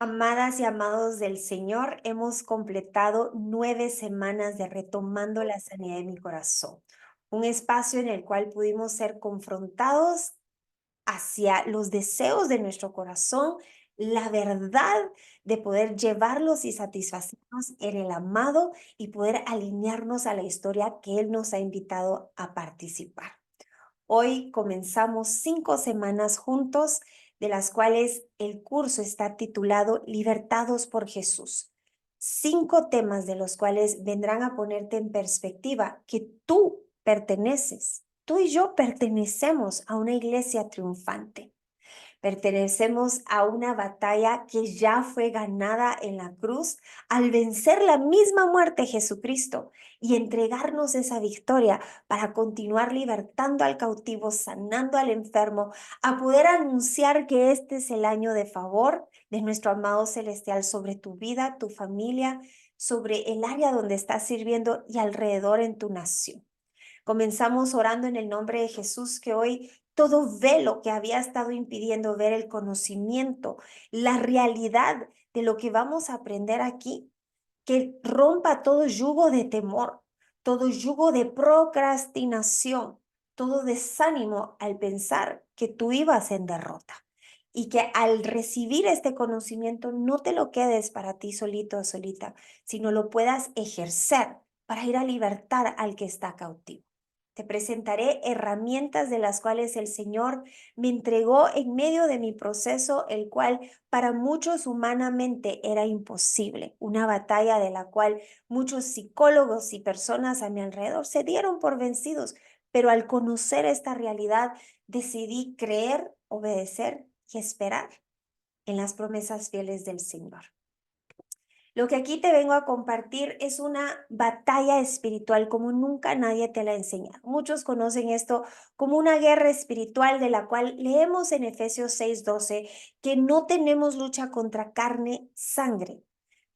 Amadas y amados del Señor, hemos completado 9 semanas de Retomando la Sanidad de mi Corazón, un espacio en el cual pudimos ser confrontados hacia los deseos de nuestro corazón, la verdad de poder llevarlos y satisfacernos en el amado y poder alinearnos a la historia que Él nos ha invitado a participar. Hoy comenzamos 5 semanas juntos, de las cuales el curso está titulado Libertados por Jesús. 5 temas de los cuales vendrán a ponerte en perspectiva que tú perteneces, tú y yo pertenecemos a una iglesia triunfante. Pertenecemos a una batalla que ya fue ganada en la cruz al vencer la misma muerte de Jesucristo y entregarnos esa victoria para continuar libertando al cautivo, sanando al enfermo, a poder anunciar que este es el año de favor de nuestro amado celestial sobre tu vida, tu familia, sobre el área donde estás sirviendo y alrededor en tu nación. Comenzamos orando en el nombre de Jesús, que hoy todo velo que había estado impidiendo ver el conocimiento, la realidad de lo que vamos a aprender aquí, que rompa todo yugo de temor, todo yugo de procrastinación, todo desánimo al pensar que tú ibas en derrota. Y que al recibir este conocimiento no te lo quedes para ti solito o solita, sino lo puedas ejercer para ir a libertar al que está cautivo. Te presentaré herramientas de las cuales el Señor me entregó en medio de mi proceso, el cual para muchos humanamente era imposible. Una batalla de la cual muchos psicólogos y personas a mi alrededor se dieron por vencidos. Pero al conocer esta realidad, decidí creer, obedecer y esperar en las promesas fieles del Señor. Lo que aquí te vengo a compartir es una batalla espiritual como nunca nadie te la ha enseñado. Muchos conocen esto como una guerra espiritual de la cual leemos en Efesios 6:12 que no tenemos lucha contra carne, sangre,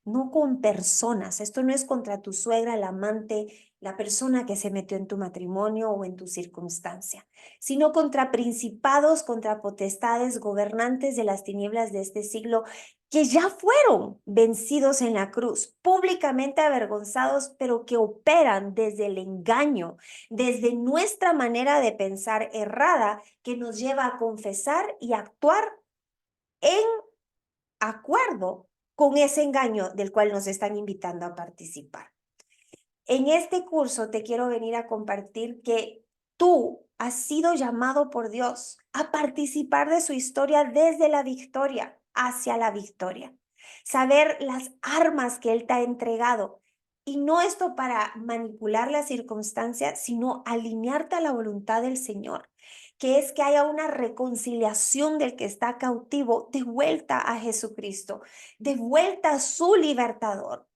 no con personas. Esto no es contra tu suegra, la amante, la persona que se metió en tu matrimonio o en tu circunstancia, sino contra principados, contra potestades, gobernantes de las tinieblas de este siglo que ya fueron vencidos en la cruz, públicamente avergonzados, pero que operan desde el engaño, desde nuestra manera de pensar errada, que nos lleva a confesar y actuar en acuerdo con ese engaño del cual nos están invitando a participar. En este curso te quiero venir a compartir que tú has sido llamado por Dios a participar de su historia desde la victoria hacia la victoria. Saber las armas que Él te ha entregado. Y no esto para manipular las circunstancias, sino alinearte a la voluntad del Señor, que es que haya una reconciliación del que está cautivo de vuelta a Jesucristo, de vuelta a su libertador.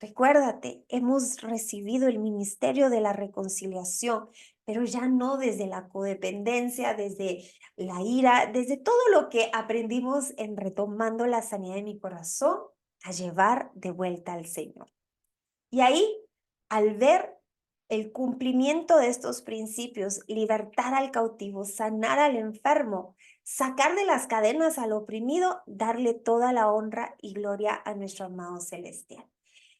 Recuérdate, hemos recibido el ministerio de la reconciliación, pero ya no desde la codependencia, desde la ira, desde todo lo que aprendimos en Retomando la Sanidad de mi Corazón, a llevar de vuelta al Señor. Y ahí, al ver el cumplimiento de estos principios, libertar al cautivo, sanar al enfermo, sacar de las cadenas al oprimido, darle toda la honra y gloria a nuestro amado celestial.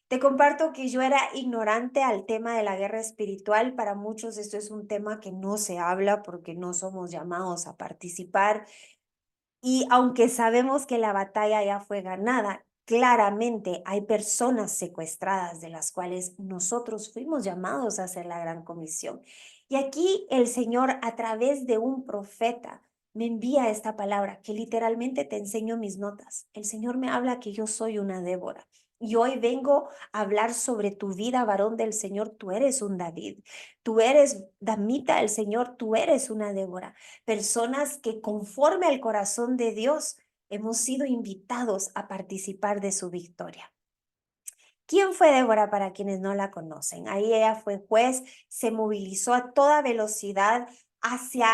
Te comparto que yo era ignorante al tema de la guerra espiritual. Para muchos esto es un tema que no se habla porque no somos llamados a participar. Y aunque sabemos que la batalla ya fue ganada, claramente hay personas secuestradas de las cuales nosotros fuimos llamados a hacer la gran comisión. Y aquí el Señor, a través de un profeta, me envía esta palabra que literalmente te enseño mis notas. El Señor me habla que yo soy una Débora. Y hoy vengo a hablar sobre tu vida, varón del Señor. Tú eres un David. Tú eres damita del Señor. Tú eres una Débora. Personas que conforme al corazón de Dios hemos sido invitados a participar de su victoria. ¿Quién fue Débora para quienes no la conocen? Ahí ella fue juez, se movilizó a toda velocidad hacia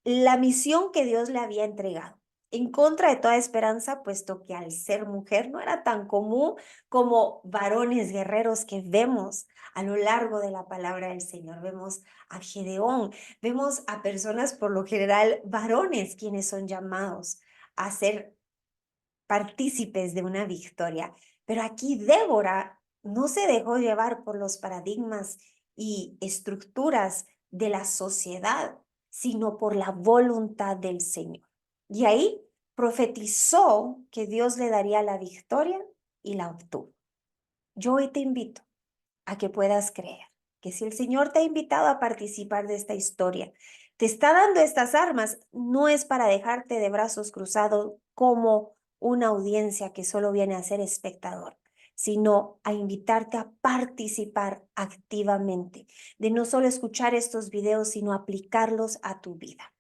la misión que Dios le había entregado, en contra de toda esperanza, puesto que al ser mujer no era tan común como varones guerreros que vemos a lo largo de la palabra del Señor. Vemos a Gedeón, vemos a personas por lo general varones quienes son llamados a ser partícipes de una victoria. Pero aquí Débora no se dejó llevar por los paradigmas y estructuras de la sociedad, sino por la voluntad del Señor. Y ahí profetizó que Dios le daría la victoria y la obtuvo. Yo hoy te invito a que puedas creer que si el Señor te ha invitado a participar de esta historia, te está dando estas armas, no es para dejarte de brazos cruzados como una audiencia que solo viene a ser espectador, sino a invitarte a participar activamente, de no solo escuchar estos videos, sino aplicarlos a tu vida.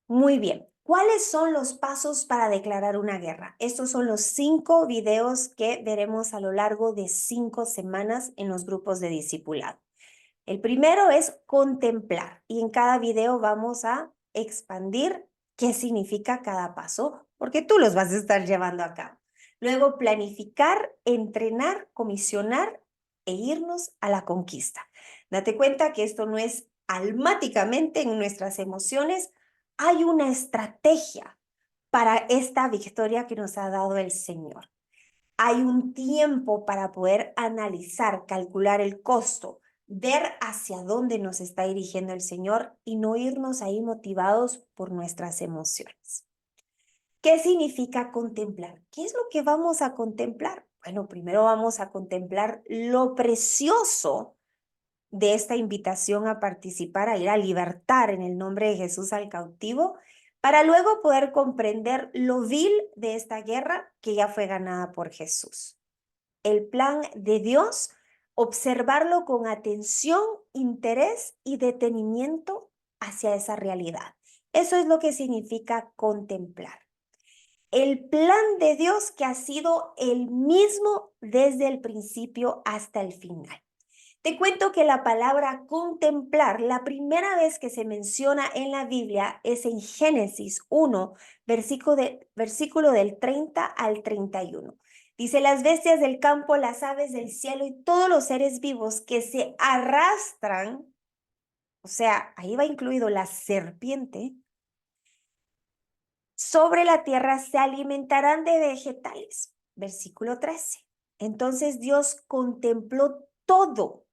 Muy bien. ¿Cuáles son los pasos para declarar una guerra? Estos son los 5 videos que veremos a lo largo de 5 semanas en los grupos de discipulado. El primero es contemplar y en cada video vamos a expandir qué significa cada paso, porque tú los vas a estar llevando a cabo. Luego planificar, entrenar, comisionar e irnos a la conquista. Date cuenta que esto no es almáticamente en nuestras emociones, hay una estrategia para esta victoria que nos ha dado el Señor. Hay un tiempo para poder analizar, calcular el costo, ver hacia dónde nos está dirigiendo el Señor y no irnos ahí motivados por nuestras emociones. ¿Qué significa contemplar? ¿Qué es lo que vamos a contemplar? Bueno, primero vamos a contemplar lo precioso de esta invitación a participar, a ir a libertar en el nombre de Jesús al cautivo, para luego poder comprender lo vil de esta guerra que ya fue ganada por Jesús. El plan de Dios, observarlo con atención, interés y detenimiento hacia esa realidad. Eso es lo que significa contemplar. El plan de Dios que ha sido el mismo desde el principio hasta el final. Te cuento que la palabra contemplar, la primera vez que se menciona en la Biblia es en Génesis 1, versículo del 30 al 31. Dice, las bestias del campo, las aves del cielo y todos los seres vivos que se arrastran, o sea, ahí va incluido la serpiente, sobre la tierra se alimentarán de vegetales. Versículo 13. Entonces Dios contempló todo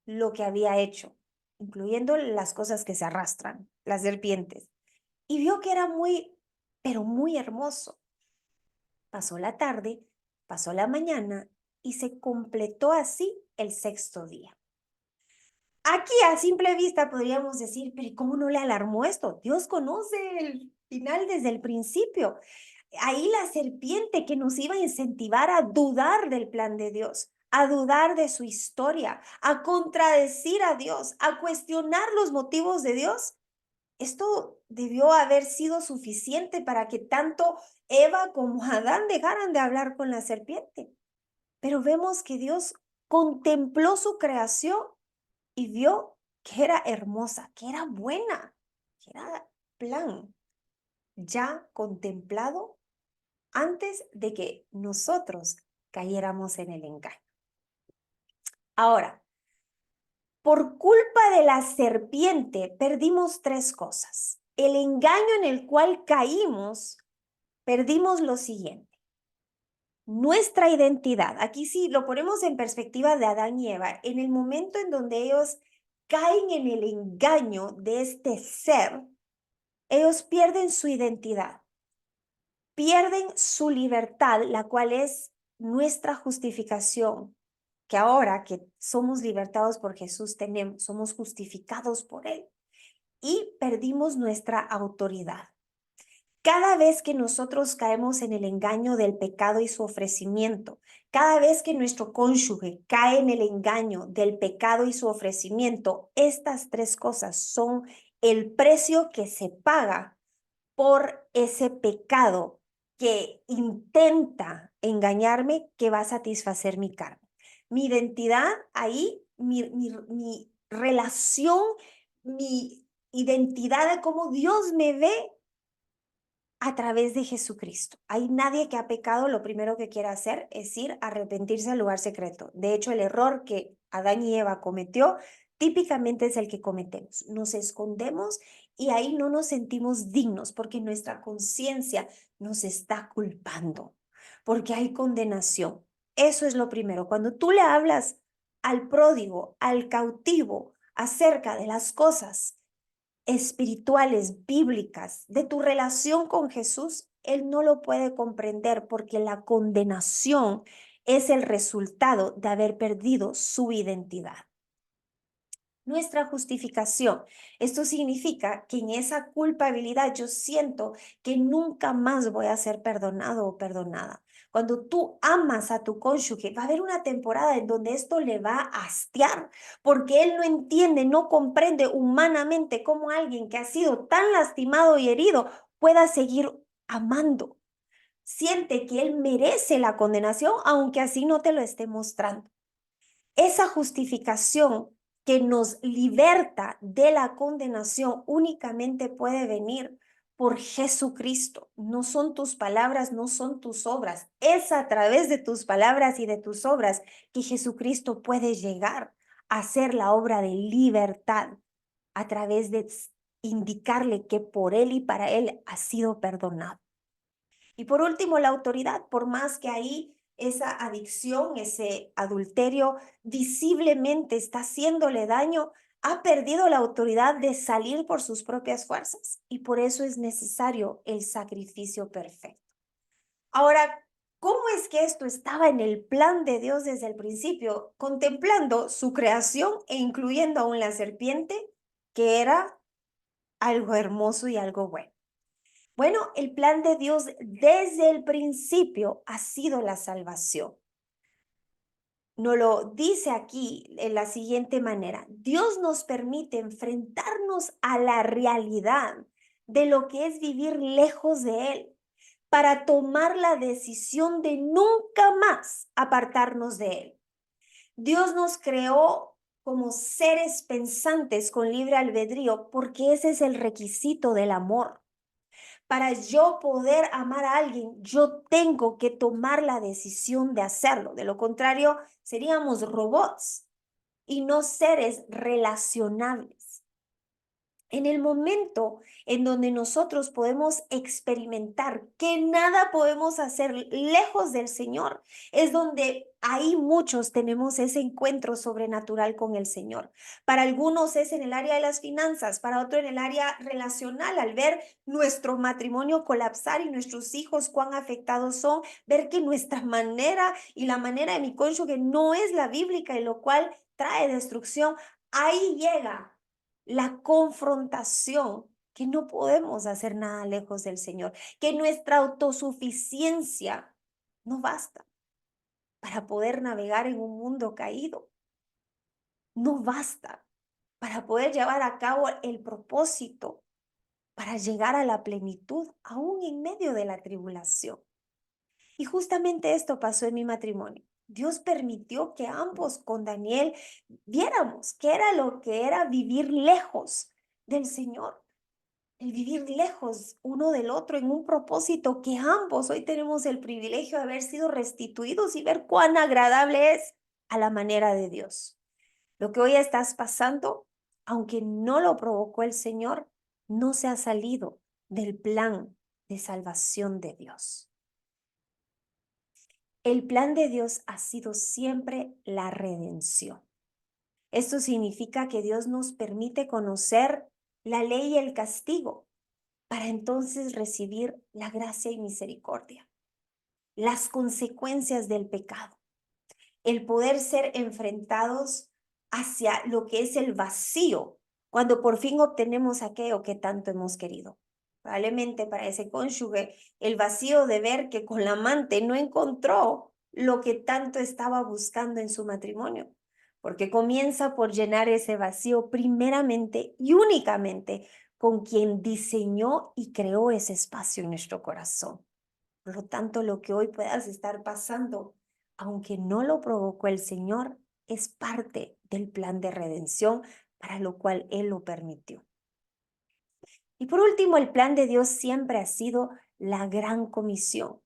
lo que había hecho, incluyendo las cosas que se arrastran, las serpientes, y vio que era muy, pero muy hermoso. Pasó la tarde, pasó la mañana y se completó así el 6º día. Aquí a simple vista podríamos decir, pero ¿cómo no le alarmó esto? Dios conoce el final desde el principio. Ahí la serpiente que nos iba a incentivar a dudar del plan de Dios, a dudar de su historia, a contradecir a Dios, a cuestionar los motivos de Dios. Esto debió haber sido suficiente para que tanto Eva como Adán dejaran de hablar con la serpiente. Pero vemos que Dios contempló su creación y vio que era hermosa, que era buena, que era plan ya contemplado antes de que nosotros cayéramos en el engaño. Ahora, por culpa de la serpiente perdimos 3 cosas. El engaño en el cual caímos, perdimos lo siguiente. Nuestra identidad, aquí sí lo ponemos en perspectiva de Adán y Eva, en el momento en donde ellos caen en el engaño de este ser, ellos pierden su identidad, pierden su libertad, la cual es nuestra justificación, que ahora que somos libertados por Jesús tenemos, somos justificados por Él y perdimos nuestra autoridad. Cada vez que nosotros caemos en el engaño del pecado y su ofrecimiento, cada vez que nuestro cónyuge cae en el engaño del pecado y su ofrecimiento, estas 3 cosas son el precio que se paga por ese pecado que intenta engañarme, que va a satisfacer mi carne. Mi identidad ahí, mi relación, mi identidad de cómo Dios me ve a través de Jesucristo. Hay nadie que ha pecado, lo primero que quiere hacer es ir a arrepentirse al lugar secreto. De hecho, el error que Adán y Eva cometió típicamente es el que cometemos. Nos escondemos y ahí no nos sentimos dignos porque nuestra conciencia nos está culpando, porque hay condenación. Eso es lo primero. Cuando tú le hablas al pródigo, al cautivo, acerca de las cosas espirituales, bíblicas, de tu relación con Jesús, él no lo puede comprender porque la condenación es el resultado de haber perdido su identidad. Nuestra justificación. Esto significa que en esa culpabilidad yo siento que nunca más voy a ser perdonado o perdonada. Cuando tú amas a tu cónyuge, va a haber una temporada en donde esto le va a hastiar, porque él no entiende, no comprende humanamente cómo alguien que ha sido tan lastimado y herido pueda seguir amando. Siente que él merece la condenación, aunque así no te lo esté mostrando. Esa justificación que nos liberta de la condenación únicamente puede venir por Jesucristo. No son tus palabras, no son tus obras. Es a través de tus palabras y de tus obras que Jesucristo puede llegar a hacer la obra de libertad a través de indicarle que por él y para él ha sido perdonado. Y por último, la autoridad, por más que ahí esa adicción, ese adulterio visiblemente está haciéndole daño, ha perdido la autoridad de salir por sus propias fuerzas y por eso es necesario el sacrificio perfecto. Ahora, ¿cómo es que esto estaba en el plan de Dios desde el principio, contemplando su creación e incluyendo aún la serpiente, que era algo hermoso y algo bueno? Bueno, el plan de Dios desde el principio ha sido la salvación. Nos lo dice aquí en la siguiente manera. Dios nos permite enfrentarnos a la realidad de lo que es vivir lejos de Él para tomar la decisión de nunca más apartarnos de Él. Dios nos creó como seres pensantes con libre albedrío porque ese es el requisito del amor. Para yo poder amar a alguien, yo tengo que tomar la decisión de hacerlo. De lo contrario, seríamos robots y no seres relacionables. En el momento en donde nosotros podemos experimentar que nada podemos hacer lejos del Señor, es donde ahí muchos tenemos ese encuentro sobrenatural con el Señor. Para algunos es en el área de las finanzas, para otro en el área relacional, al ver nuestro matrimonio colapsar y nuestros hijos cuán afectados son, ver que nuestra manera y la manera de mi cónyuge no es la bíblica y lo cual trae destrucción. Ahí llega la confrontación, que no podemos hacer nada lejos del Señor, que nuestra autosuficiencia no basta para poder navegar en un mundo caído, no basta para poder llevar a cabo el propósito, para llegar a la plenitud, aún en medio de la tribulación. Y justamente esto pasó en mi matrimonio. Dios permitió que ambos con Daniel viéramos qué era lo que era vivir lejos del Señor. El vivir lejos uno del otro en un propósito que ambos hoy tenemos el privilegio de haber sido restituidos y ver cuán agradable es a la manera de Dios. Lo que hoy estás pasando, aunque no lo provocó el Señor, no se ha salido del plan de salvación de Dios. El plan de Dios ha sido siempre la redención. Esto significa que Dios nos permite conocer la ley y el castigo para entonces recibir la gracia y misericordia, las consecuencias del pecado, el poder ser enfrentados hacia lo que es el vacío, cuando por fin obtenemos aquello que tanto hemos querido. Probablemente para ese cónyuge, el vacío de ver que con la amante no encontró lo que tanto estaba buscando en su matrimonio, porque comienza por llenar ese vacío primeramente y únicamente con quien diseñó y creó ese espacio en nuestro corazón. Por lo tanto, lo que hoy puedas estar pasando, aunque no lo provocó el Señor, es parte del plan de redención para lo cual Él lo permitió. Y por último, el plan de Dios siempre ha sido la gran comisión.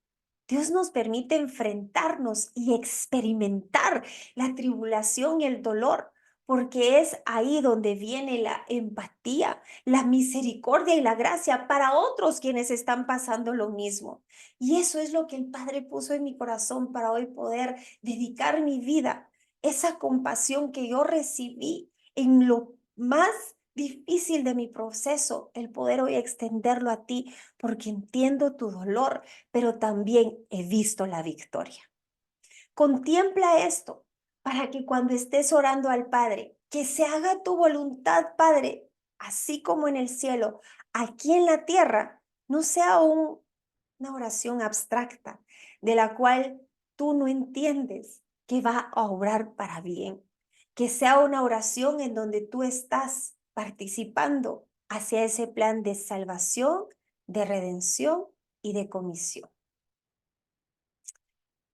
Dios nos permite enfrentarnos y experimentar la tribulación y el dolor, porque es ahí donde viene la empatía, la misericordia y la gracia para otros quienes están pasando lo mismo. Y eso es lo que el Padre puso en mi corazón para hoy poder dedicar mi vida, esa compasión que yo recibí en lo más difícil de mi proceso, el poder hoy extenderlo a ti, porque entiendo tu dolor, pero también he visto la victoria. Contempla esto para que cuando estés orando al Padre, que se haga tu voluntad, Padre, así como en el cielo, aquí en la tierra, no sea una oración abstracta de la cual tú no entiendes que va a obrar para bien, que sea una oración en donde tú estás participando hacia ese plan de salvación, de redención y de comisión.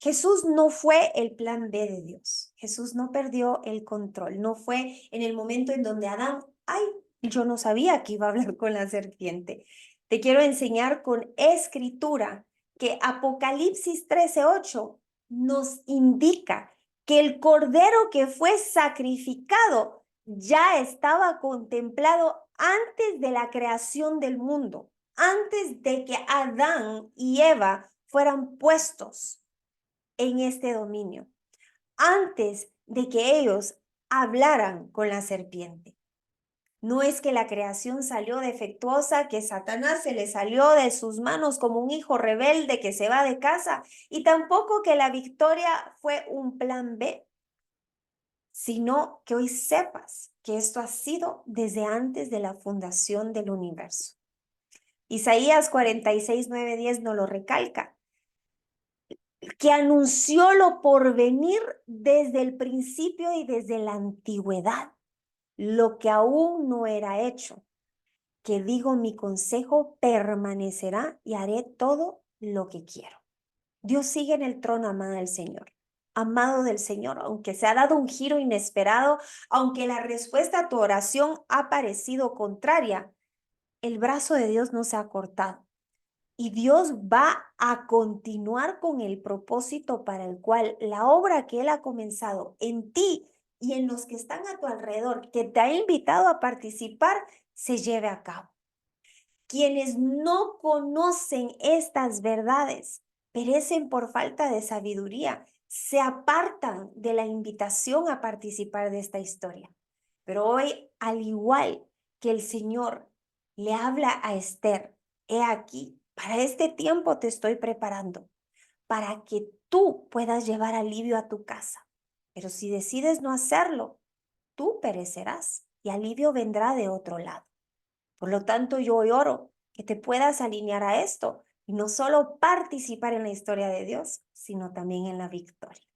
Jesús no fue el plan B de Dios. Jesús no perdió el control. No fue en el momento en donde Adán, ay, yo no sabía que iba a hablar con la serpiente. Te quiero enseñar con escritura que Apocalipsis 13:8 nos indica que el cordero que fue sacrificado ya estaba contemplado antes de la creación del mundo, antes de que Adán y Eva fueran puestos en este dominio, antes de que ellos hablaran con la serpiente. No es que la creación salió defectuosa, que Satanás se le salió de sus manos como un hijo rebelde que se va de casa, y tampoco que la victoria fue un plan B, sino que hoy sepas que esto ha sido desde antes de la fundación del universo. Isaías 46, 9, 10 nos lo recalca, que anunció lo por venir desde el principio y desde la antigüedad, lo que aún no era hecho, que digo, mi consejo permanecerá y haré todo lo que quiero. Dios sigue en el trono, amada del Señor, amado del Señor, aunque se ha dado un giro inesperado, aunque la respuesta a tu oración ha parecido contraria, el brazo de Dios no se ha cortado. Y Dios va a continuar con el propósito para el cual la obra que Él ha comenzado en ti y en los que están a tu alrededor, que te ha invitado a participar, se lleve a cabo. Quienes no conocen estas verdades perecen por falta de sabiduría, se apartan de la invitación a participar de esta historia. Pero hoy, al igual que el Señor le habla a Esther, he aquí, para este tiempo te estoy preparando, para que tú puedas llevar alivio a tu casa. Pero si decides no hacerlo, tú perecerás y alivio vendrá de otro lado. Por lo tanto, yo hoy oro que te puedas alinear a esto y no solo participar en la historia de Dios, sino también en la victoria.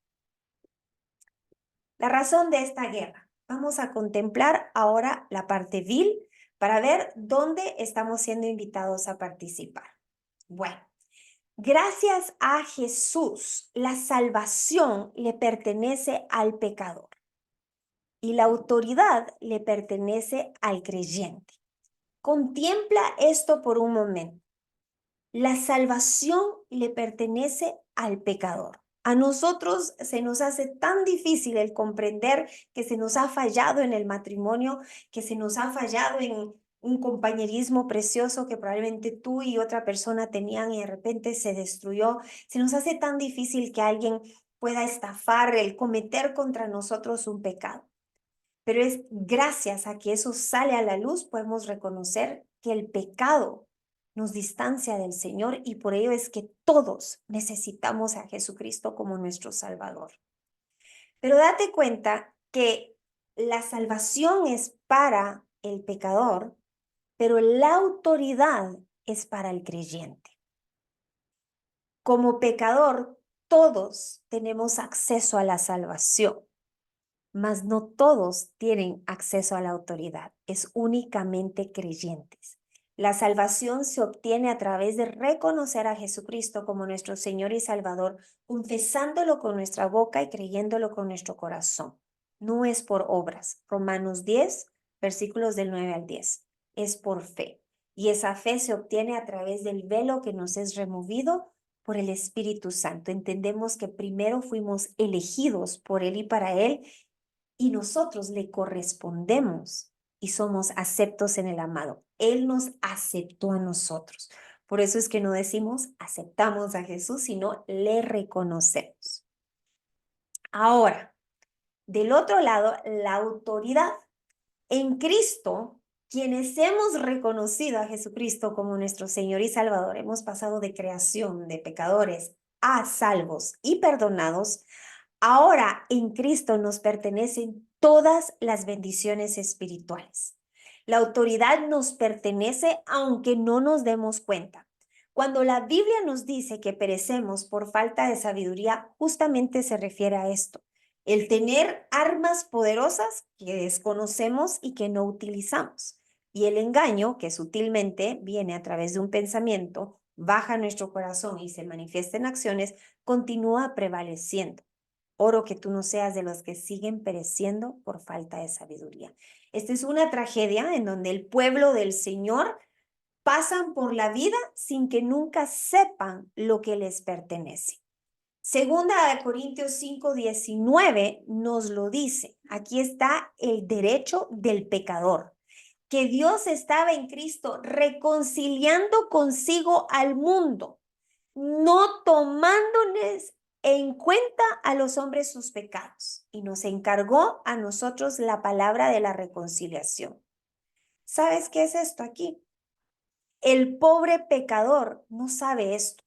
La razón de esta guerra. Vamos a contemplar ahora la parte vil para ver dónde estamos siendo invitados a participar. Bueno, gracias a Jesús, la salvación le pertenece al pecador y la autoridad le pertenece al creyente. Contempla esto por un momento. La salvación le pertenece al pecador. A nosotros se nos hace tan difícil el comprender que se nos ha fallado en el matrimonio, que se nos ha fallado en un compañerismo precioso que probablemente tú y otra persona tenían y de repente se destruyó. Se nos hace tan difícil que alguien pueda estafar, el cometer contra nosotros un pecado. Pero es gracias a que eso sale a la luz, podemos reconocer que el pecado nos distancia del Señor y por ello es que todos necesitamos a Jesucristo como nuestro Salvador. Pero date cuenta que la salvación es para el pecador, pero la autoridad es para el creyente. Como pecador, todos tenemos acceso a la salvación, mas no todos tienen acceso a la autoridad, es únicamente creyentes. La salvación se obtiene a través de reconocer a Jesucristo como nuestro Señor y Salvador, confesándolo con nuestra boca y creyéndolo con nuestro corazón. No es por obras. Romanos 10, versículos del 9 al 10. Es por fe. Y esa fe se obtiene a través del velo que nos es removido por el Espíritu Santo. Entendemos que primero fuimos elegidos por Él y para Él, y nosotros le correspondemos y somos aceptos en el amado. Él nos aceptó a nosotros. Por eso es que no decimos aceptamos a Jesús, sino le reconocemos. Ahora, del otro lado, la autoridad. En Cristo, quienes hemos reconocido a Jesucristo como nuestro Señor y Salvador, hemos pasado de creación de pecadores a salvos y perdonados. Ahora en Cristo nos pertenecen todas las bendiciones espirituales. La autoridad nos pertenece aunque no nos demos cuenta. Cuando la Biblia nos dice que perecemos por falta de sabiduría, justamente se refiere a esto. El tener armas poderosas que desconocemos y que no utilizamos. Y el engaño, que sutilmente viene a través de un pensamiento, baja a nuestro corazón y se manifiesta en acciones, continúa prevaleciendo. Oro que tú no seas de los que siguen pereciendo por falta de sabiduría. Esta es una tragedia en donde el pueblo del Señor pasan por la vida sin que nunca sepan lo que les pertenece. Segunda de Corintios 5:19 nos lo dice. Aquí está el derecho del pecador, que Dios estaba en Cristo reconciliando consigo al mundo, no tomándoles en cuenta a los hombres sus pecados, y nos encargó a nosotros la palabra de la reconciliación. ¿Sabes qué es esto aquí? El pobre pecador no sabe esto.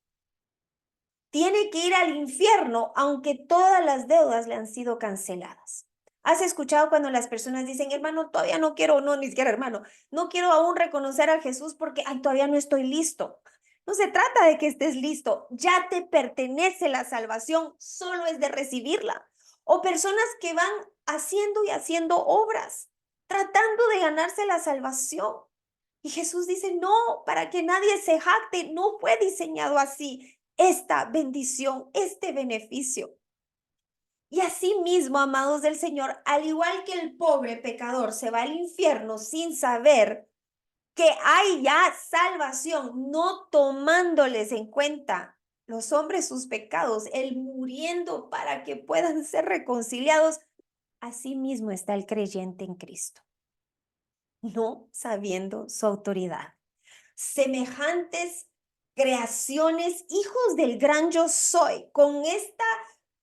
Tiene que ir al infierno aunque todas las deudas le han sido canceladas. ¿Has escuchado cuando las personas dicen, hermano, todavía no quiero, no, ni siquiera hermano, no quiero aún reconocer a Jesús porque todavía no estoy listo? No se trata de que estés listo, ya te pertenece la salvación, solo es de recibirla. O personas que van haciendo y haciendo obras, tratando de ganarse la salvación. Y Jesús dice, no, para que nadie se jacte, no fue diseñado así esta bendición, este beneficio. Y así mismo, amados del Señor, al igual que el pobre pecador se va al infierno sin saber que hay ya salvación, no tomándoles en cuenta los hombres sus pecados, el muriendo para que puedan ser reconciliados, así mismo está el creyente en Cristo, no sabiendo su autoridad. Semejantes creaciones, hijos del gran yo soy, con esta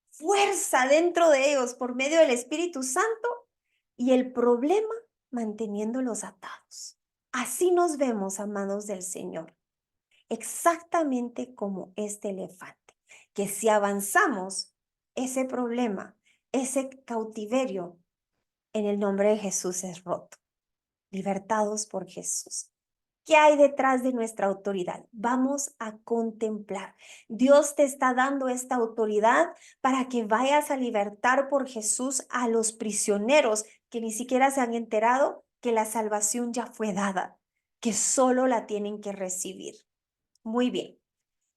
fuerza dentro de ellos por medio del Espíritu Santo, y el problema manteniéndolos atados. Así nos vemos, amados del Señor, exactamente como este elefante, que si avanzamos, ese problema, ese cautiverio, en el nombre de Jesús es roto, libertados por Jesús. ¿Qué hay detrás de nuestra autoridad? Vamos a contemplar. Dios te está dando esta autoridad para que vayas a libertar por Jesús a los prisioneros que ni siquiera se han enterado que la salvación ya fue dada, que solo la tienen que recibir. Muy bien.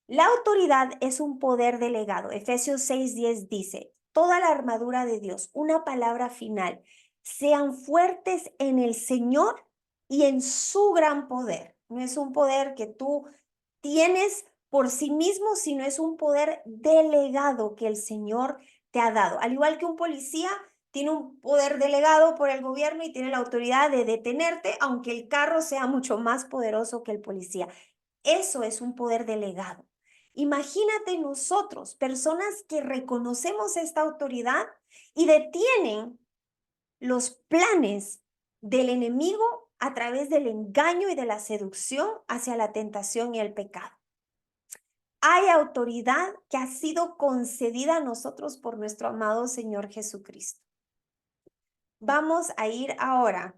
La autoridad es un poder delegado. Efesios 6:10 dice, toda la armadura de Dios, una palabra final, sean fuertes en el Señor y en su gran poder. No es un poder que tú tienes por sí mismo, sino es un poder delegado que el Señor te ha dado. Al igual que un policía tiene un poder delegado por el gobierno y tiene la autoridad de detenerte, aunque el carro sea mucho más poderoso que el policía. Eso es un poder delegado. Imagínate nosotros, personas que reconocemos esta autoridad y detienen los planes del enemigo a través del engaño y de la seducción hacia la tentación y el pecado. Hay autoridad que ha sido concedida a nosotros por nuestro amado Señor Jesucristo. Vamos a ir ahora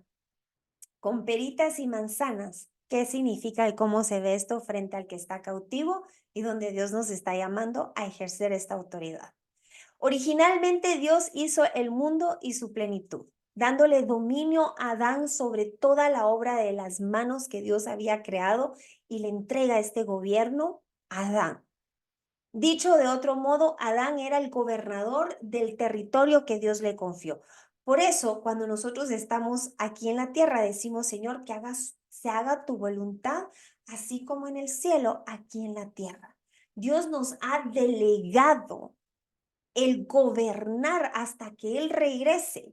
con peritas y manzanas. ¿Qué significa y cómo se ve esto frente al que está cautivo y donde Dios nos está llamando a ejercer esta autoridad? Originalmente Dios hizo el mundo y su plenitud, dándole dominio a Adán sobre toda la obra de las manos que Dios había creado y le entrega este gobierno a Adán. Dicho de otro modo, Adán era el gobernador del territorio que Dios le confió. Por eso, cuando nosotros estamos aquí en la tierra, decimos, Señor, que se haga tu voluntad, así como en el cielo, aquí en la tierra. Dios nos ha delegado el gobernar hasta que Él regrese.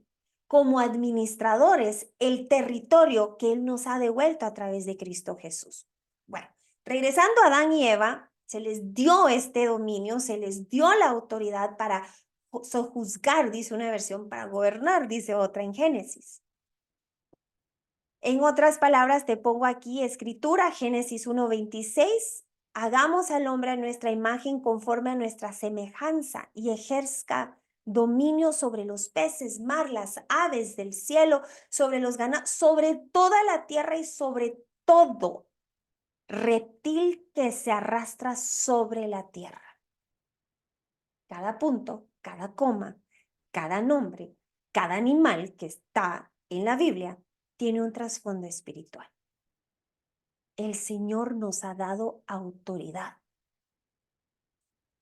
como administradores el territorio que Él nos ha devuelto a través de Cristo Jesús. Bueno, regresando a Adán y Eva, se les dio este dominio, se les dio la autoridad para sojuzgar, dice una versión, para gobernar, dice otra en Génesis. En otras palabras, te pongo aquí escritura, Génesis 1:26. Hagamos al hombre a nuestra imagen conforme a nuestra semejanza y ejerzca dominio sobre los peces, mar, las aves del cielo, sobre los ganados, sobre toda la tierra y sobre todo reptil que se arrastra sobre la tierra. Cada punto, cada coma, cada nombre, cada animal que está en la Biblia tiene un trasfondo espiritual. El Señor nos ha dado autoridad.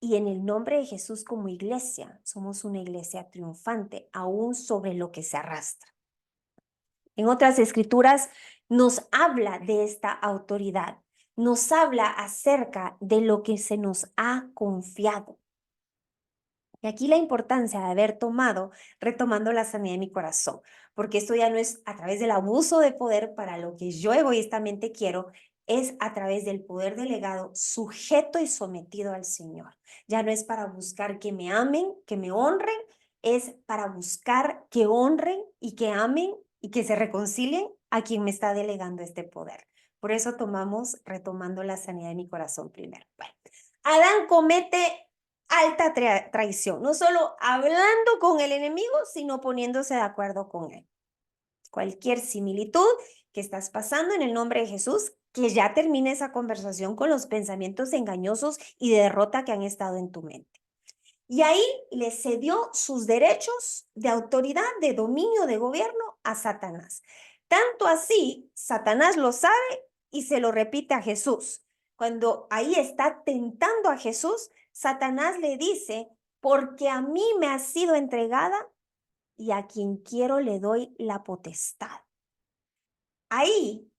Y en el nombre de Jesús como iglesia, somos una iglesia triunfante, aún sobre lo que se arrastra. En otras escrituras nos habla de esta autoridad, nos habla acerca de lo que se nos ha confiado. Y aquí la importancia de haber retomando la sanidad de mi corazón, porque esto ya no es a través del abuso de poder para lo que yo egoístamente quiero, es a través del poder delegado sujeto y sometido al Señor. Ya no es para buscar que me amen, que me honren, es para buscar que honren y que amen y que se reconcilien a quien me está delegando este poder. Por eso retomando la sanidad de mi corazón primero. Bueno, Adán comete alta traición, no solo hablando con el enemigo, sino poniéndose de acuerdo con él. Cualquier similitud que estás pasando en el nombre de Jesús, que ya termine esa conversación con los pensamientos engañosos y de derrota que han estado en tu mente. Y ahí le cedió sus derechos de autoridad, de dominio, de gobierno a Satanás. Tanto así, Satanás lo sabe y se lo repite a Jesús. Cuando ahí está tentando a Jesús, Satanás le dice, porque a mí me ha sido entregada y a quien quiero le doy la potestad. Ahí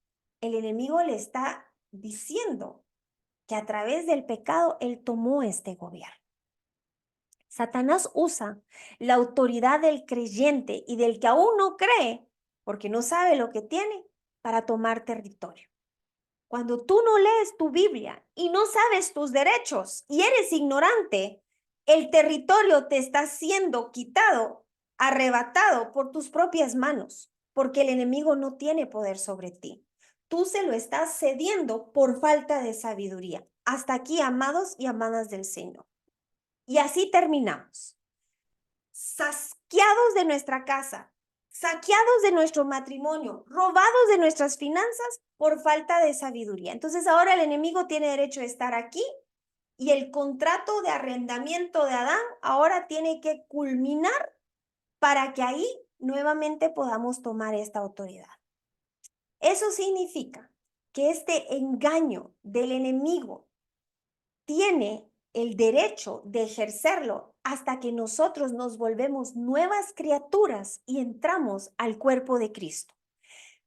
el enemigo le está diciendo que a través del pecado él tomó este gobierno. Satanás usa la autoridad del creyente y del que aún no cree, porque no sabe lo que tiene, para tomar territorio. Cuando tú no lees tu Biblia y no sabes tus derechos y eres ignorante, el territorio te está siendo quitado, arrebatado por tus propias manos, porque el enemigo no tiene poder sobre ti. Tú se lo estás cediendo por falta de sabiduría. Hasta aquí, amados y amadas del Señor. Y así terminamos. Saqueados de nuestra casa, saqueados de nuestro matrimonio, robados de nuestras finanzas por falta de sabiduría. Entonces ahora el enemigo tiene derecho a estar aquí y el contrato de arrendamiento de Adán ahora tiene que culminar para que ahí nuevamente podamos tomar esta autoridad. Eso significa que este engaño del enemigo tiene el derecho de ejercerlo hasta que nosotros nos volvemos nuevas criaturas y entramos al cuerpo de Cristo.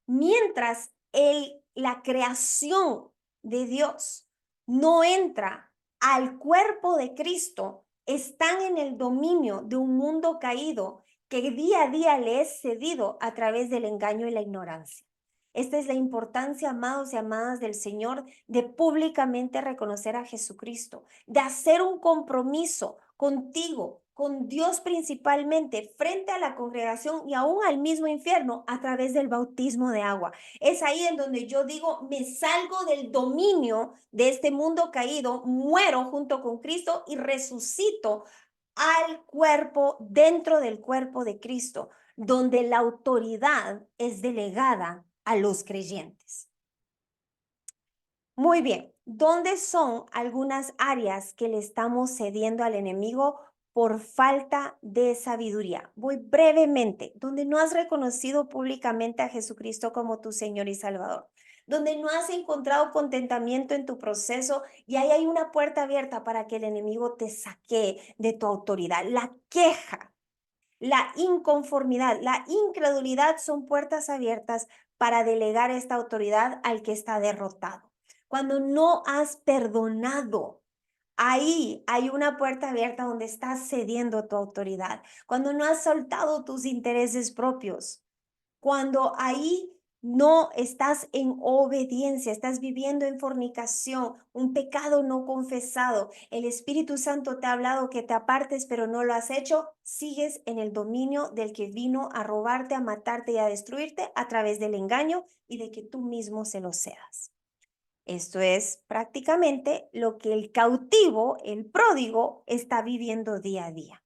Mientras la creación de Dios no entra al cuerpo de Cristo, están en el dominio de un mundo caído que día a día le es cedido a través del engaño y la ignorancia. Esta es la importancia, amados y amadas del Señor, de públicamente reconocer a Jesucristo, de hacer un compromiso contigo, con Dios principalmente, frente a la congregación y aún al mismo infierno a través del bautismo de agua. Es ahí en donde yo digo, me salgo del dominio de este mundo caído, muero junto con Cristo y resucito al cuerpo, dentro del cuerpo de Cristo, donde la autoridad es delegada a los creyentes. Muy bien, ¿dónde son algunas áreas que le estamos cediendo al enemigo por falta de sabiduría? Voy brevemente, donde no has reconocido públicamente a Jesucristo como tu Señor y Salvador, donde no has encontrado contentamiento en tu proceso y ahí hay una puerta abierta para que el enemigo te saque de tu autoridad. La queja, la inconformidad, la incredulidad son puertas abiertas para delegar esta autoridad al que está derrotado. Cuando no has perdonado Ahí hay una puerta abierta donde estás cediendo tu autoridad, cuando no has soltado tus intereses propios, cuando ahí no estás en obediencia, estás viviendo en fornicación, un pecado no confesado. El Espíritu Santo te ha hablado que te apartes, pero no lo has hecho. Sigues en el dominio del que vino a robarte, a matarte y a destruirte a través del engaño y de que tú mismo se lo cedas. Esto es prácticamente lo que el cautivo, el pródigo, está viviendo día a día.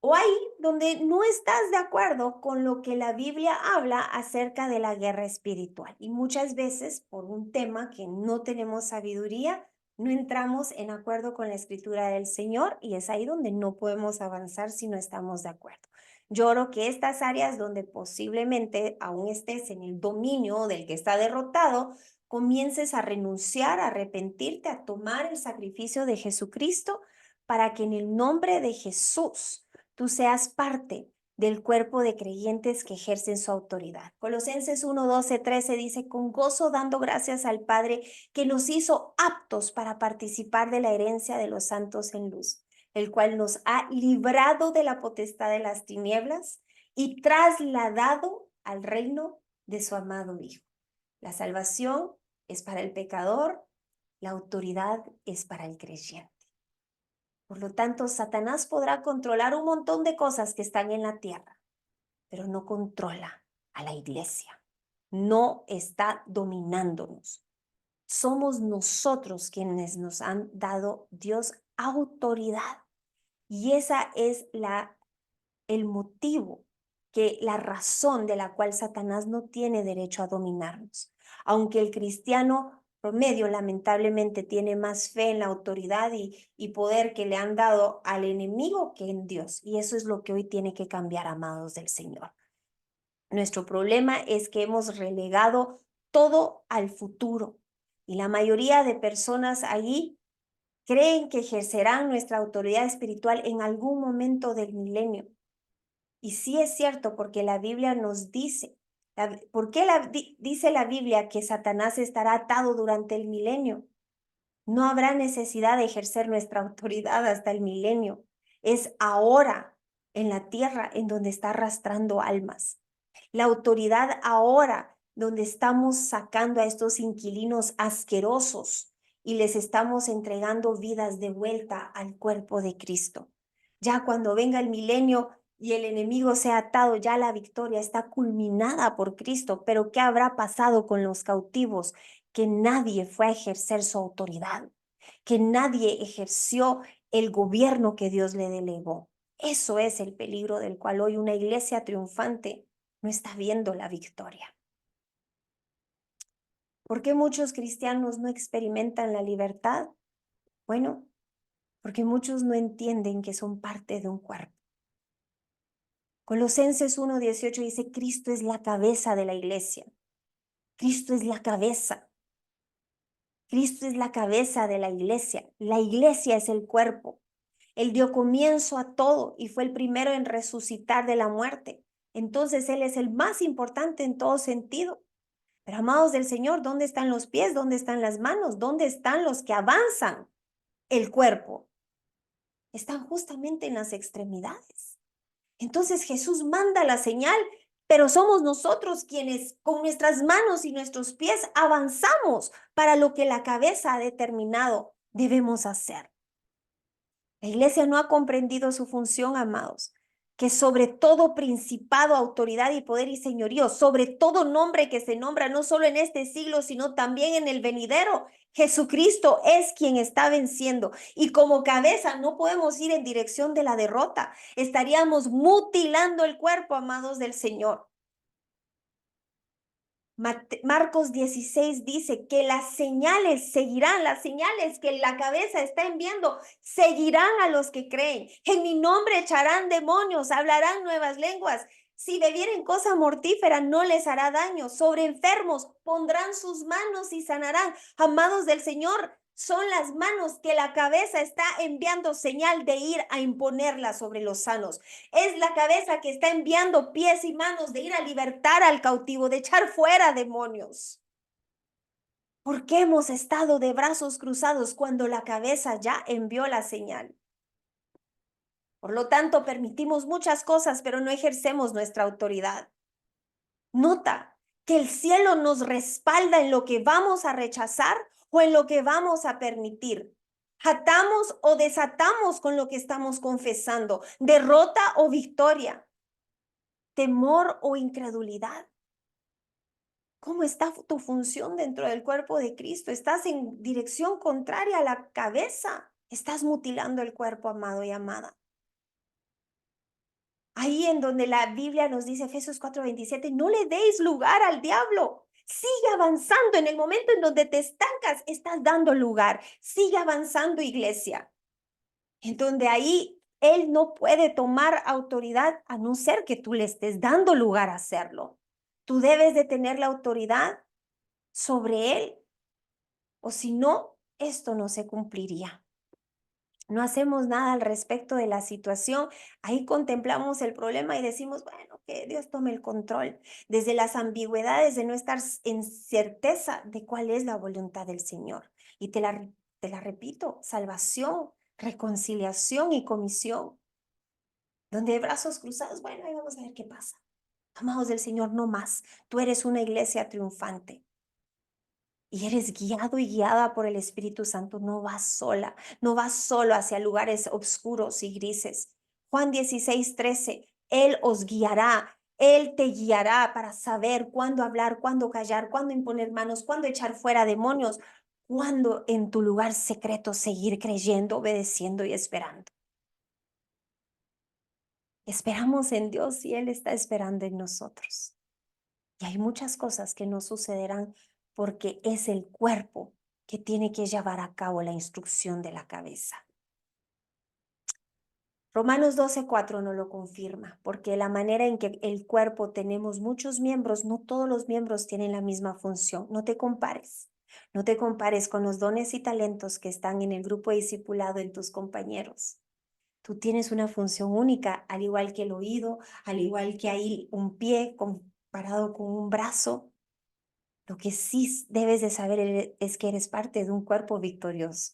O ahí donde no estás de acuerdo con lo que la Biblia habla acerca de la guerra espiritual. Y muchas veces, por un tema que no tenemos sabiduría, no entramos en acuerdo con la escritura del Señor y es ahí donde no podemos avanzar si no estamos de acuerdo. Yo oro que estas áreas donde posiblemente aún estés en el dominio del que está derrotado, comiences a renunciar, a arrepentirte, a tomar el sacrificio de Jesucristo para que en el nombre de Jesús tú seas parte del cuerpo de creyentes que ejercen su autoridad. Colosenses 1, 12, 13 dice, con gozo dando gracias al Padre que nos hizo aptos para participar de la herencia de los santos en luz, el cual nos ha librado de la potestad de las tinieblas y trasladado al reino de su amado Hijo. La salvación es para el pecador, la autoridad es para el creyente. Por lo tanto, Satanás podrá controlar un montón de cosas que están en la tierra, pero no controla a la iglesia. No está dominándonos. Somos nosotros quienes nos han dado Dios autoridad. Y esa es el motivo, la razón de la cual Satanás no tiene derecho a dominarnos. Aunque el cristiano promedio lamentablemente tiene más fe en la autoridad y poder que le han dado al enemigo que en Dios. Y eso es lo que hoy tiene que cambiar, amados del Señor. Nuestro problema es que hemos relegado todo al futuro y la mayoría de personas allí creen que ejercerán nuestra autoridad espiritual en algún momento del milenio. Y sí es cierto, porque la Biblia nos dice, ¿por qué dice la Biblia que Satanás estará atado durante el milenio? No habrá necesidad de ejercer nuestra autoridad hasta el milenio. Es ahora en la tierra en donde está arrastrando almas. La autoridad ahora donde estamos sacando a estos inquilinos asquerosos y les estamos entregando vidas de vuelta al cuerpo de Cristo. Ya cuando venga el milenio y el enemigo sea atado, ya la victoria está culminada por Cristo. Pero ¿qué habrá pasado con los cautivos? Que nadie fue a ejercer su autoridad, que nadie ejerció el gobierno que Dios le delegó. Eso es el peligro del cual hoy una iglesia triunfante no está viendo la victoria. ¿Por qué muchos cristianos no experimentan la libertad? Bueno, porque muchos no entienden que son parte de un cuerpo. Colosenses 1:18 dice, Cristo es la cabeza de la iglesia. Cristo es la cabeza. Cristo es la cabeza de la iglesia. La iglesia es el cuerpo. Él dio comienzo a todo y fue el primero en resucitar de la muerte. Entonces Él es el más importante en todo sentido. Pero amados del Señor, ¿dónde están los pies? ¿Dónde están las manos? ¿Dónde están los que avanzan el cuerpo? Están justamente en las extremidades. Entonces Jesús manda la señal, pero somos nosotros quienes con nuestras manos y nuestros pies avanzamos para lo que la cabeza ha determinado debemos hacer. La iglesia no ha comprendido su función, amados, que sobre todo principado, autoridad y poder y señorío, sobre todo nombre que se nombra no solo en este siglo, sino también en el venidero, Jesucristo es quien está venciendo. Y como cabeza no podemos ir en dirección de la derrota. Estaríamos mutilando el cuerpo, amados del Señor. Marcos 16 dice que las señales seguirán, las señales que la cabeza está enviando, seguirán a los que creen. En mi nombre echarán demonios, hablarán nuevas lenguas. Si bebieren cosa mortífera, no les hará daño. Sobre enfermos pondrán sus manos y sanarán. Amados del Señor, son las manos que la cabeza está enviando señal de ir a imponerla sobre los sanos. Es la cabeza que está enviando pies y manos de ir a libertar al cautivo, de echar fuera demonios. ¿Por qué hemos estado de brazos cruzados cuando la cabeza ya envió la señal? Por lo tanto, permitimos muchas cosas, pero no ejercemos nuestra autoridad. Nota que el cielo nos respalda en lo que vamos a rechazar o en lo que vamos a permitir. Atamos o desatamos con lo que estamos confesando, derrota o victoria, temor o incredulidad. ¿Cómo está tu función dentro del cuerpo de Cristo? ¿Estás en dirección contraria a la cabeza? ¿Estás mutilando el cuerpo, amado y amada? Ahí en donde la Biblia nos dice, Efesios 4:27, no le deis lugar al diablo. Sigue avanzando. En el momento en donde te estancas, estás dando lugar. Sigue avanzando, iglesia. En donde ahí él no puede tomar autoridad a no ser que tú le estés dando lugar a hacerlo. Tú debes de tener la autoridad sobre él, o si no, esto no se cumpliría. No hacemos nada al respecto de la situación. Ahí contemplamos el problema y decimos, bueno, que Dios tome el control. Desde las ambigüedades de no estar en certeza de cuál es la voluntad del Señor. Y te la repito, salvación, reconciliación y comisión. Donde hay brazos cruzados, bueno, ahí vamos a ver qué pasa. Amados del Señor, no más. Tú eres una iglesia triunfante. Y eres guiado y guiada por el Espíritu Santo, no vas sola, no vas solo hacia lugares oscuros y grises. Juan 16:13, Él os guiará, Él te guiará para saber cuándo hablar, cuándo callar, cuándo imponer manos, cuándo echar fuera demonios, cuándo en tu lugar secreto seguir creyendo, obedeciendo y esperando. Esperamos en Dios y Él está esperando en nosotros. Y hay muchas cosas que no sucederán porque es el cuerpo que tiene que llevar a cabo la instrucción de la cabeza. Romanos 12:4 nos lo confirma, porque la manera en que el cuerpo tenemos muchos miembros, no todos los miembros tienen la misma función. No te compares. No te compares con los dones y talentos que están en el grupo discipulado en tus compañeros. Tú tienes una función única, al igual que el oído, al igual que hay un pie comparado con un brazo. Lo que sí debes de saber es que eres parte de un cuerpo victorioso.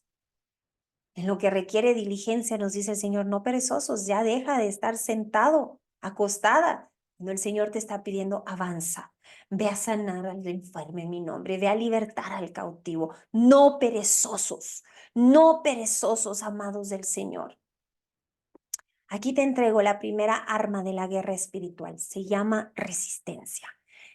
En lo que requiere diligencia, nos dice el Señor, no perezosos, ya deja de estar sentado, acostada. Cuando el Señor te está pidiendo, avanza, ve a sanar al enfermo en mi nombre, ve a libertar al cautivo. No perezosos, no perezosos, amados del Señor. Aquí te entrego la primera arma de la guerra espiritual. Se llama resistencia.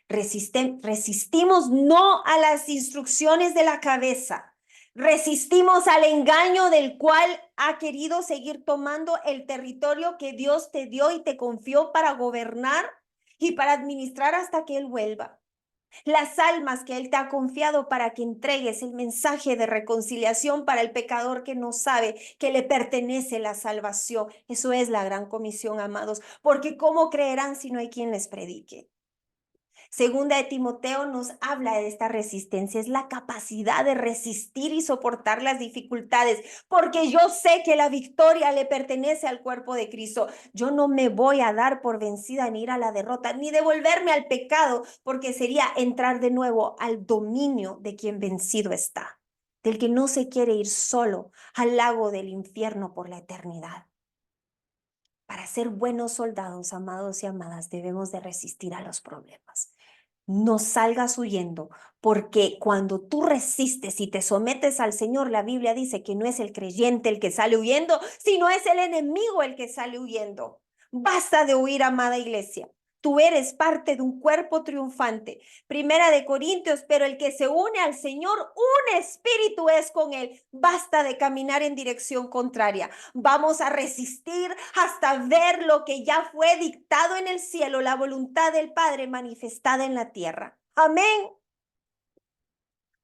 Resistimos no a las instrucciones de la cabeza. Resistimos al engaño del cual ha querido seguir tomando el territorio que Dios te dio y te confió para gobernar y para administrar hasta que Él vuelva. Las almas que Él te ha confiado para que entregues el mensaje de reconciliación para el pecador que no sabe que le pertenece la salvación. Eso es la gran comisión, amados, porque ¿cómo creerán si no hay quien les predique? Segunda de Timoteo nos habla de esta resistencia, es la capacidad de resistir y soportar las dificultades, porque yo sé que la victoria le pertenece al cuerpo de Cristo. Yo no me voy a dar por vencida ni ir a la derrota, ni devolverme al pecado, porque sería entrar de nuevo al dominio de quien vencido está, del que no se quiere ir solo al lago del infierno por la eternidad. Para ser buenos soldados, amados y amadas, debemos de resistir a los problemas. No salgas huyendo, porque cuando tú resistes y te sometes al Señor, la Biblia dice que no es el creyente el que sale huyendo, sino es el enemigo el que sale huyendo. Basta de huir, amada iglesia. Tú eres parte de un cuerpo triunfante. Primera de Corintios, pero el que se une al Señor, un espíritu es con él. Basta de caminar en dirección contraria. Vamos a resistir hasta ver lo que ya fue dictado en el cielo, la voluntad del Padre manifestada en la tierra. Amén.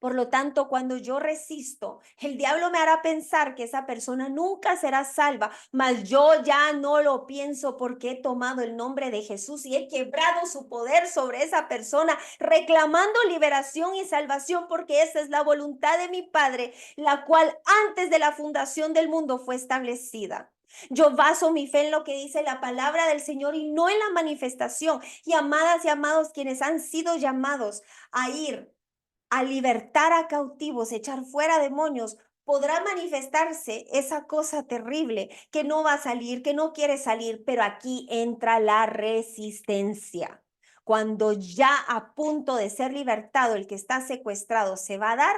Por lo tanto, cuando yo resisto, el diablo me hará pensar que esa persona nunca será salva, mas yo ya no lo pienso porque he tomado el nombre de Jesús y he quebrado su poder sobre esa persona, reclamando liberación y salvación porque esa es la voluntad de mi Padre, la cual antes de la fundación del mundo fue establecida. Yo baso mi fe en lo que dice la palabra del Señor y no en la manifestación. Y amadas y amados, quienes han sido llamados a ir a libertar a cautivos, echar fuera demonios, podrá manifestarse esa cosa terrible que no va a salir, que no quiere salir, pero aquí entra la resistencia. Cuando ya a punto de ser libertado el que está secuestrado se va a dar,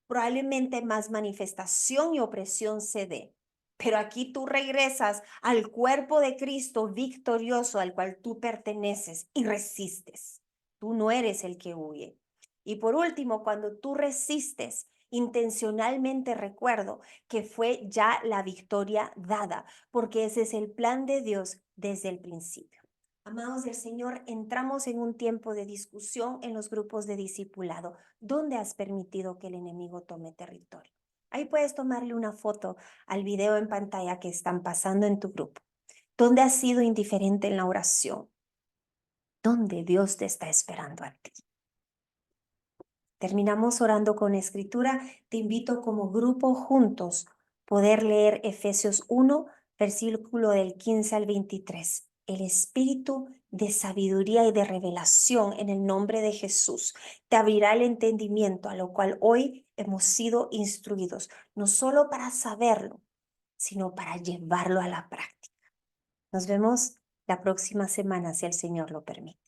probablemente más manifestación y opresión se dé. Pero aquí tú regresas al cuerpo de Cristo victorioso al cual tú perteneces y resistes. Tú no eres el que huye. Y por último, cuando tú resistes, intencionalmente recuerdo que fue ya la victoria dada, porque ese es el plan de Dios desde el principio. Amados del Señor, entramos en un tiempo de discusión en los grupos de discipulado. ¿Dónde has permitido que el enemigo tome territorio? Ahí puedes tomarle una foto al video en pantalla que están pasando en tu grupo. ¿Dónde has sido indiferente en la oración? ¿Dónde Dios te está esperando a ti? Terminamos orando con escritura. Te invito como grupo juntos poder leer Efesios 1, versículo del 15 al 23. El espíritu de sabiduría y de revelación en el nombre de Jesús te abrirá el entendimiento, a lo cual hoy hemos sido instruidos, no solo para saberlo, sino para llevarlo a la práctica. Nos vemos la próxima semana, si el Señor lo permite.